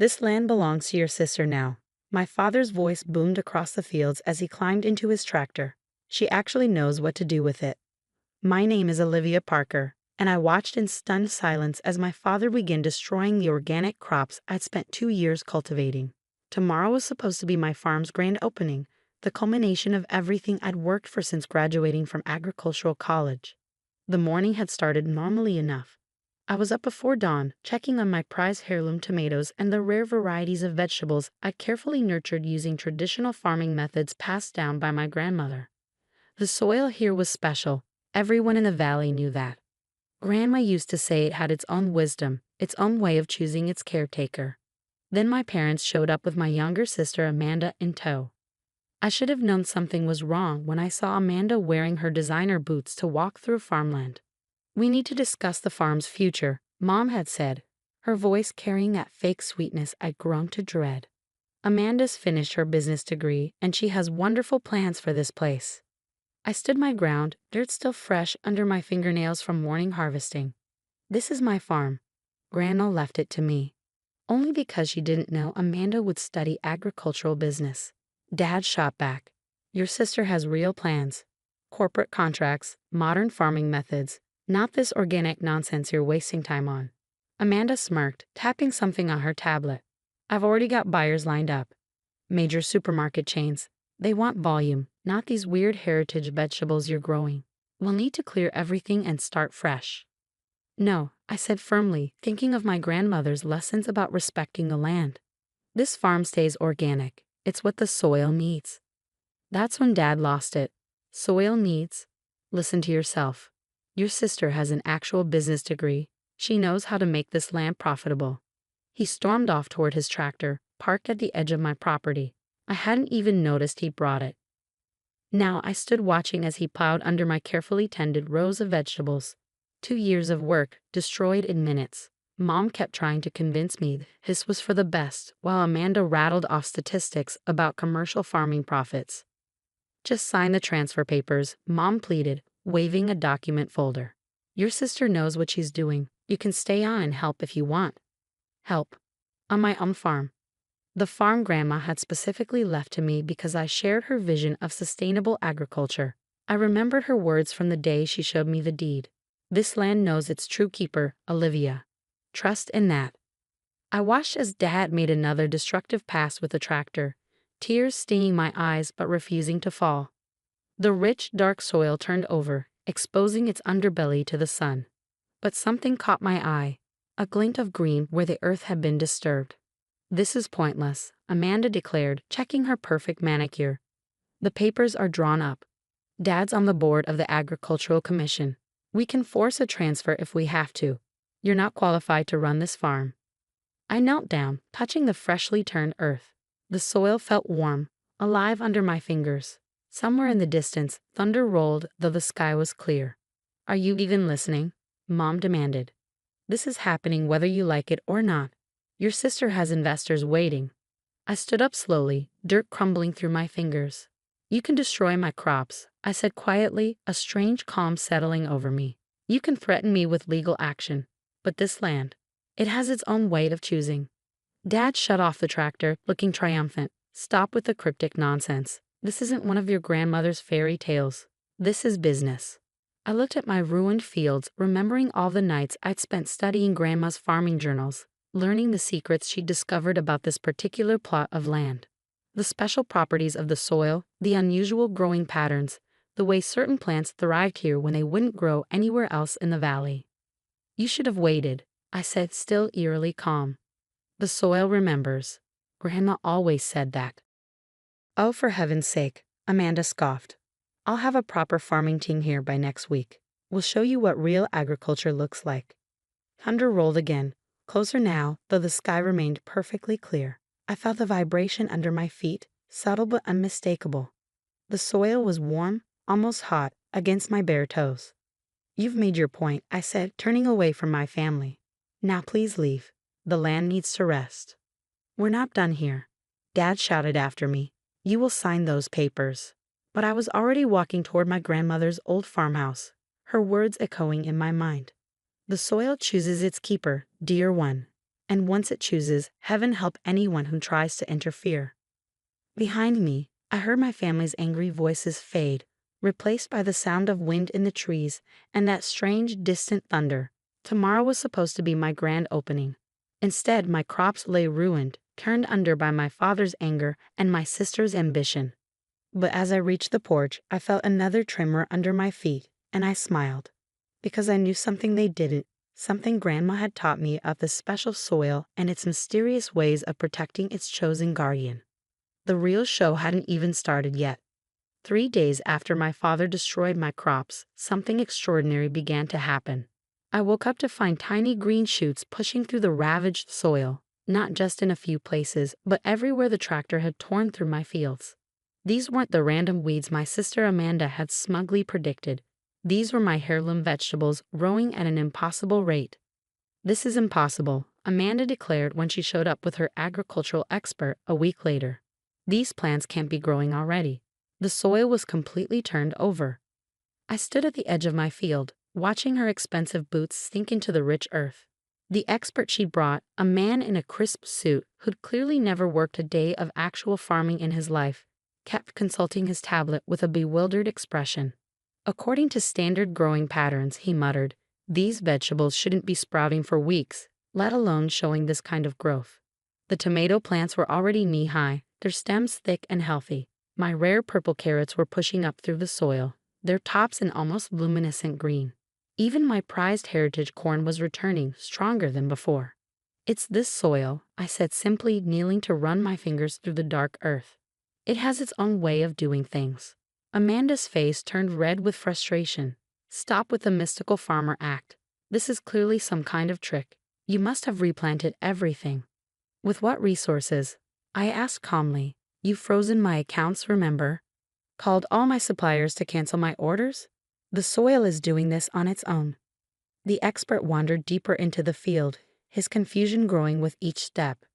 This land belongs to your sister now. My father's voice boomed across the fields as he climbed into his tractor. She actually knows what to do with it. My name is Olivia Parker, and I watched in stunned silence as my father began destroying the organic crops I'd spent 2 years cultivating. Tomorrow was supposed to be my farm's grand opening, the culmination of everything I'd worked for since graduating from agricultural college. The morning had started normally enough. I was up before dawn, checking on my prized heirloom tomatoes and the rare varieties of vegetables I carefully nurtured using traditional farming methods passed down by my grandmother. The soil here was special. Everyone in the valley knew that. Grandma used to say it had its own wisdom, its own way of choosing its caretaker. Then my parents showed up with my younger sister Amanda in tow. I should have known something was wrong when I saw Amanda wearing her designer boots to walk through farmland. "We need to discuss the farm's future," Mom had said, her voice carrying that fake sweetness I'd grown to dread. "Amanda's finished her business degree, and she has wonderful plans for this place." I stood my ground, dirt still fresh under my fingernails from morning harvesting. "This is my farm. Grandma left it to me." Only because she didn't know Amanda would study agricultural business. Dad shot back. "Your sister has real plans. Corporate contracts, modern farming methods, not this organic nonsense you're wasting time on." Amanda smirked, tapping something on her tablet. "I've already got buyers lined up. Major supermarket chains. They want volume, not these weird heritage vegetables you're growing. We'll need to clear everything and start fresh." "No," I said firmly, thinking of my grandmother's lessons about respecting the land. "This farm stays organic. It's what the soil needs." That's when Dad lost it. "Soil needs? Listen to yourself. Your sister has an actual business degree. She knows how to make this land profitable." He stormed off toward his tractor, parked at the edge of my property. I hadn't even noticed he brought it. Now I stood watching as he plowed under my carefully tended rows of vegetables. 2 years of work, destroyed in minutes. Mom kept trying to convince me this was for the best, while Amanda rattled off statistics about commercial farming profits. "Just sign the transfer papers," Mom pleaded, waving a document folder. "Your sister knows what she's doing. You can stay on and help if you want." Help. On my own farm. The farm Grandma had specifically left to me because I shared her vision of sustainable agriculture. I remembered her words from the day she showed me the deed. "This land knows its true keeper, Olivia. Trust in that." I watched as Dad made another destructive pass with the tractor, tears stinging my eyes but refusing to fall. The rich, dark soil turned over, exposing its underbelly to the sun. But something caught my eye, a glint of green where the earth had been disturbed. "This is pointless," Amanda declared, checking her perfect manicure. "The papers are drawn up. Dad's on the board of the Agricultural Commission. We can force a transfer if we have to. You're not qualified to run this farm." I knelt down, touching the freshly turned earth. The soil felt warm, alive under my fingers. Somewhere in the distance, thunder rolled, though the sky was clear. "Are you even listening?" Mom demanded. "This is happening whether you like it or not. Your sister has investors waiting." I stood up slowly, dirt crumbling through my fingers. "You can destroy my crops," I said quietly, a strange calm settling over me. "You can threaten me with legal action. But this land, it has its own way of choosing." Dad shut off the tractor, looking triumphant. "Stop with the cryptic nonsense. This isn't one of your grandmother's fairy tales. This is business." I looked at my ruined fields, remembering all the nights I'd spent studying Grandma's farming journals, learning the secrets she'd discovered about this particular plot of land. The special properties of the soil, the unusual growing patterns, the way certain plants thrived here when they wouldn't grow anywhere else in the valley. "You should have waited," I said, still eerily calm. "The soil remembers. Grandma always said that." "Oh, for heaven's sake," Amanda scoffed. "I'll have a proper farming team here by next week. We'll show you what real agriculture looks like." Thunder rolled again, closer now, though the sky remained perfectly clear. I felt the vibration under my feet, subtle but unmistakable. The soil was warm, almost hot, against my bare toes. "You've made your point," I said, turning away from my family. "Now please leave. The land needs to rest." "We're not done here," Dad shouted after me. "You will sign those papers." But I was already walking toward my grandmother's old farmhouse, her words echoing in my mind. "The soil chooses its keeper, dear one. and once it chooses, heaven help anyone who tries to interfere. Behind me, I heard my family's angry voices fade, replaced by the sound of wind in the trees and that strange, distant thunder. Tomorrow was supposed to be my grand opening. Instead, my crops lay ruined, turned under by my father's anger and my sister's ambition. But as I reached the porch, I felt another tremor under my feet, and I smiled. Because I knew something they didn't, something Grandma had taught me of the special soil and its mysterious ways of protecting its chosen guardian. The real show hadn't even started yet. 3 days after my father destroyed my crops, something extraordinary began to happen. I woke up to find tiny green shoots pushing through the ravaged soil, not just in a few places, but everywhere the tractor had torn through my fields. These weren't the random weeds my sister Amanda had smugly predicted. These were my heirloom vegetables growing at an impossible rate. "This is impossible," Amanda declared when she showed up with her agricultural expert a week later. "These plants can't be growing already." The soil was completely turned over. I stood at the edge of my field, watching her expensive boots sink into the rich earth. The expert she brought, a man in a crisp suit who'd clearly never worked a day of actual farming in his life, kept consulting his tablet with a bewildered expression. "According to standard growing patterns," he muttered, "these vegetables shouldn't be sprouting for weeks, let alone showing this kind of growth." The tomato plants were already knee-high, their stems thick and healthy. My rare purple carrots were pushing up through the soil, their tops an almost luminescent green. Even my prized heritage corn was returning, stronger than before. "It's this soil," I said simply, kneeling to run my fingers through the dark earth. "It has its own way of doing things." Amanda's face turned red with frustration. "Stop with the mystical farmer act. This is clearly some kind of trick. You must have replanted everything." "With what resources?" I asked calmly. "You've frozen my accounts, remember? Called all my suppliers to cancel my orders? The soil is doing this on its own." The expert wandered deeper into the field, his confusion growing with each step.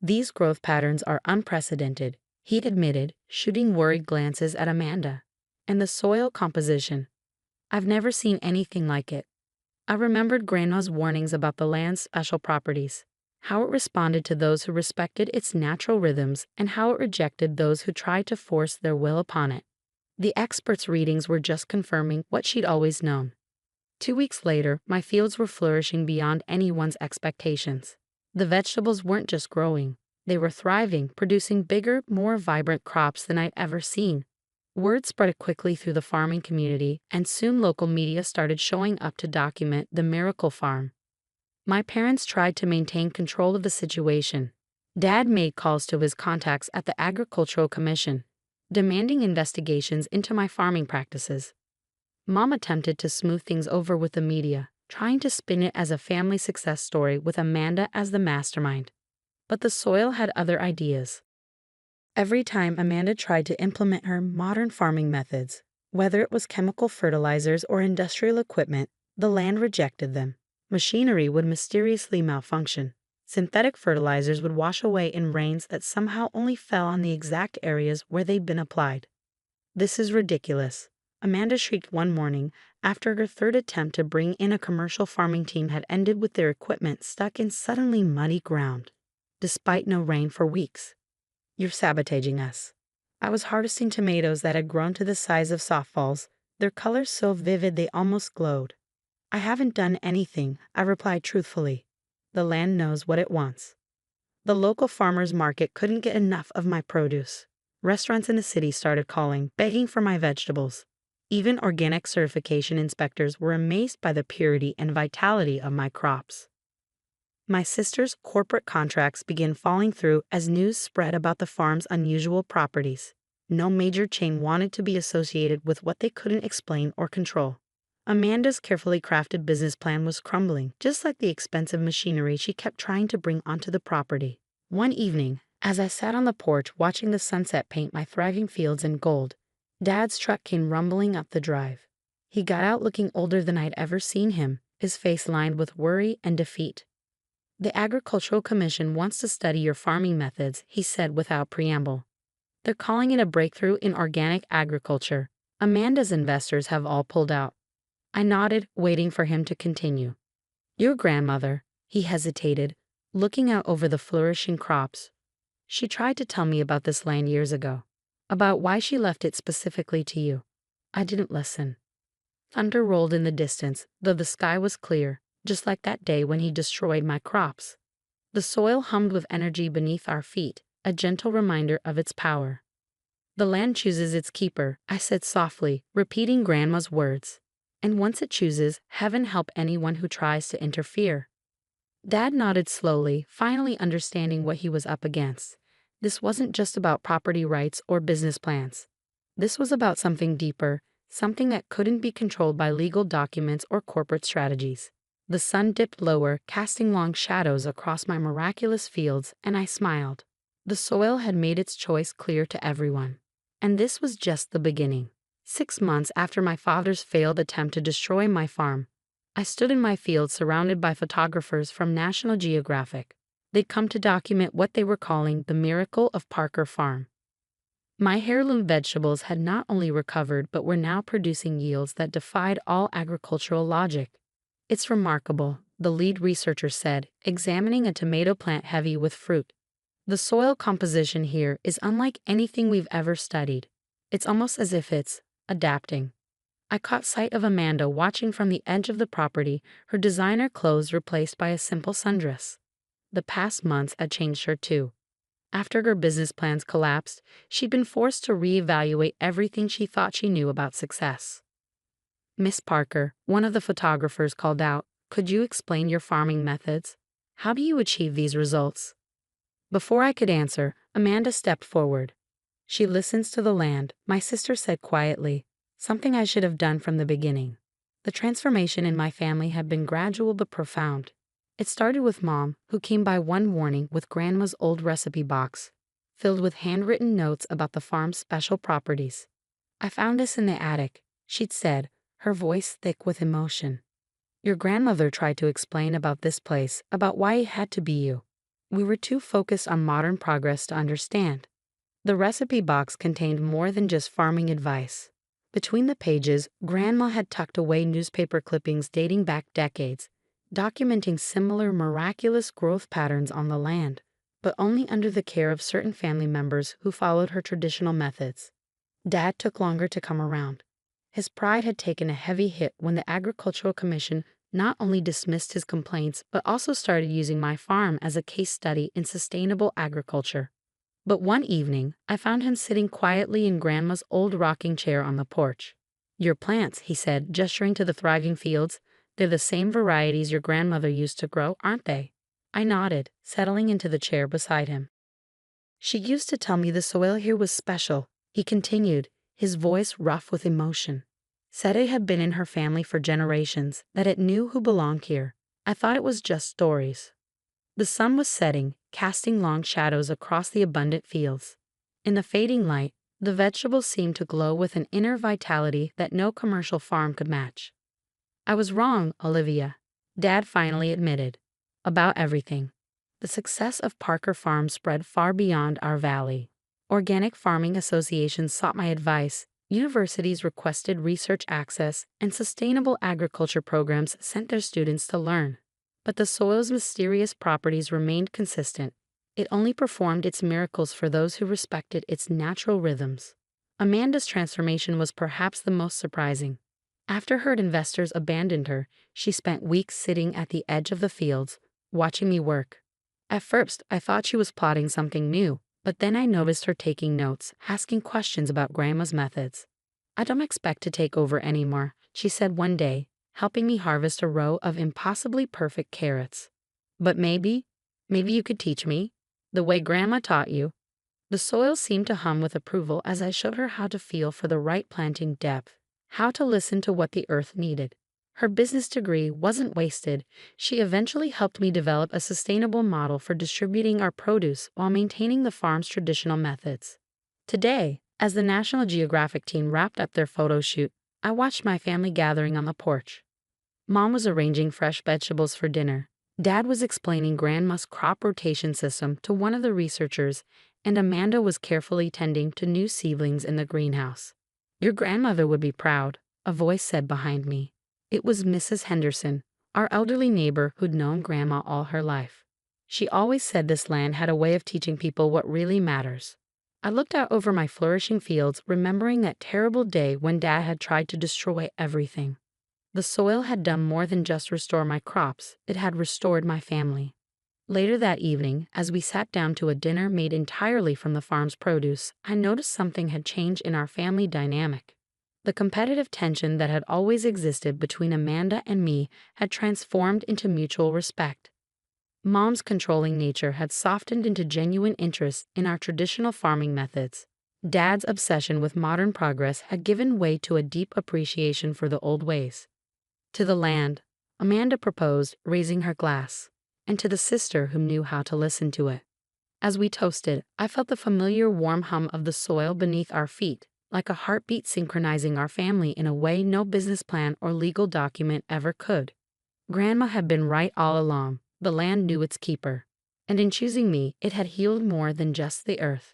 "These growth patterns are unprecedented," he admitted, shooting worried glances at Amanda. "And the soil composition. I've never seen anything like it." I remembered Grandma's warnings about the land's special properties, how it responded to those who respected its natural rhythms and how it rejected those who tried to force their will upon it. The expert's readings were just confirming what she'd always known. 2 weeks later, my fields were flourishing beyond anyone's expectations. The vegetables weren't just growing. They were thriving, producing bigger, more vibrant crops than I'd ever seen. Word spread quickly through the farming community, and soon local media started showing up to document the miracle farm. My parents tried to maintain control of the situation. Dad made calls to his contacts at the Agricultural Commission, demanding investigations into my farming practices. Mom attempted to smooth things over with the media, trying to spin it as a family success story with Amanda as the mastermind. But the soil had other ideas. Every time Amanda tried to implement her modern farming methods, whether it was chemical fertilizers or industrial equipment, the land rejected them. Machinery would mysteriously malfunction. Synthetic fertilizers would wash away in rains that somehow only fell on the exact areas where they'd been applied. "This is ridiculous," Amanda shrieked one morning after her third attempt to bring in a commercial farming team had ended with their equipment stuck in suddenly muddy ground, despite no rain for weeks. "You're sabotaging us." I was harvesting tomatoes that had grown to the size of softballs, their colors so vivid they almost glowed. "I haven't done anything," I replied truthfully. "The land knows what it wants." The local farmers market couldn't get enough of my produce. Restaurants in the city started calling, begging for my vegetables. Even organic certification inspectors were amazed by the purity and vitality of my crops. My sister's corporate contracts began falling through as news spread about the farm's unusual properties. No major chain wanted to be associated with what they couldn't explain or control. Amanda's carefully crafted business plan was crumbling, just like the expensive machinery she kept trying to bring onto the property. One evening, as I sat on the porch watching the sunset paint my thriving fields in gold, Dad's truck came rumbling up the drive. He got out looking older than I'd ever seen him, his face lined with worry and defeat. "The Agricultural Commission wants to study your farming methods," he said without preamble. "They're calling it a breakthrough in organic agriculture. Amanda's investors have all pulled out." I nodded, waiting for him to continue. "Your grandmother," he hesitated, looking out over the flourishing crops. She tried to tell me about this land years ago, about why she left it specifically to you. I didn't listen. Thunder rolled in the distance, though the sky was clear, just like that day when he destroyed my crops. The soil hummed with energy beneath our feet, a gentle reminder of its power. The land chooses its keeper, I said softly, repeating Grandma's words. And once it chooses, heaven help anyone who tries to interfere. Dad nodded slowly, finally understanding what he was up against. This wasn't just about property rights or business plans. This was about something deeper, something that couldn't be controlled by legal documents or corporate strategies. The sun dipped lower, casting long shadows across my miraculous fields, and I smiled. The soil had made its choice clear to everyone. And this was just the beginning. 6 months after my father's failed attempt to destroy my farm, I stood in my field surrounded by photographers from National Geographic. They'd come to document what they were calling the miracle of Parker Farm. My heirloom vegetables had not only recovered but were now producing yields that defied all agricultural logic. It's remarkable, the lead researcher said, examining a tomato plant heavy with fruit. The soil composition here is unlike anything we've ever studied. It's almost as if it's adapting. I caught sight of Amanda watching from the edge of the property, her designer clothes replaced by a simple sundress. The past months had changed her too. After her business plans collapsed, she'd been forced to reevaluate everything she thought she knew about success. Miss Parker, one of the photographers called out, "Could you explain your farming methods? How do you achieve these results?" Before I could answer, Amanda stepped forward. "She listens to the land," my sister said quietly, something I should have done from the beginning. The transformation in my family had been gradual but profound. It started with Mom, who came by one morning with Grandma's old recipe box, filled with handwritten notes about the farm's special properties. "I found this in the attic," she'd said, her voice thick with emotion. "Your grandmother tried to explain about this place, about why it had to be you. We were too focused on modern progress to understand." The recipe box contained more than just farming advice. Between the pages, Grandma had tucked away newspaper clippings dating back decades, documenting similar miraculous growth patterns on the land, but only under the care of certain family members who followed her traditional methods. Dad took longer to come around. His pride had taken a heavy hit when the Agricultural Commission not only dismissed his complaints but also started using my farm as a case study in sustainable agriculture. But one evening, I found him sitting quietly in Grandma's old rocking chair on the porch. "Your plants," he said, gesturing to the thriving fields, "they're the same varieties your grandmother used to grow, aren't they?" I nodded, settling into the chair beside him. "She used to tell me the soil here was special," he continued, his voice rough with emotion. "Said it had been in her family for generations, that it knew who belonged here. I thought it was just stories." The sun was setting, casting long shadows across the abundant fields. In the fading light, the vegetables seemed to glow with an inner vitality that no commercial farm could match. "I was wrong, Olivia," Dad finally admitted. "About everything." The success of Parker Farm spread far beyond our valley. Organic farming associations sought my advice, universities requested research access, and sustainable agriculture programs sent their students to learn. But the soil's mysterious properties remained consistent. It only performed its miracles for those who respected its natural rhythms. Amanda's transformation was perhaps the most surprising. After her investors abandoned her, she spent weeks sitting at the edge of the fields, watching me work. At first, I thought she was plotting something new, but then I noticed her taking notes, asking questions about Grandma's methods. "I don't expect to take over anymore," she said one day, helping me harvest a row of impossibly perfect carrots. "But maybe you could teach me, the way Grandma taught you." The soil seemed to hum with approval as I showed her how to feel for the right planting depth, how to listen to what the earth needed. Her business degree wasn't wasted. She eventually helped me develop a sustainable model for distributing our produce while maintaining the farm's traditional methods. Today, as the National Geographic team wrapped up their photo shoot, I watched my family gathering on the porch. Mom was arranging fresh vegetables for dinner. Dad was explaining Grandma's crop rotation system to one of the researchers, and Amanda was carefully tending to new seedlings in the greenhouse. "Your grandmother would be proud," a voice said behind me. It was Mrs. Henderson, our elderly neighbor who'd known Grandma all her life. She always said this land had a way of teaching people what really matters. I looked out over my flourishing fields, remembering that terrible day when Dad had tried to destroy everything. The soil had done more than just restore my crops, it had restored my family. Later that evening, as we sat down to a dinner made entirely from the farm's produce, I noticed something had changed in our family dynamic. The competitive tension that had always existed between Amanda and me had transformed into mutual respect. Mom's controlling nature had softened into genuine interest in our traditional farming methods. Dad's obsession with modern progress had given way to a deep appreciation for the old ways. To the land, Amanda proposed, raising her glass, and to the sister who knew how to listen to it. As we toasted, I felt the familiar warm hum of the soil beneath our feet, like a heartbeat synchronizing our family in a way no business plan or legal document ever could. Grandma had been right all along. The land knew its keeper, and in choosing me, it had healed more than just the earth.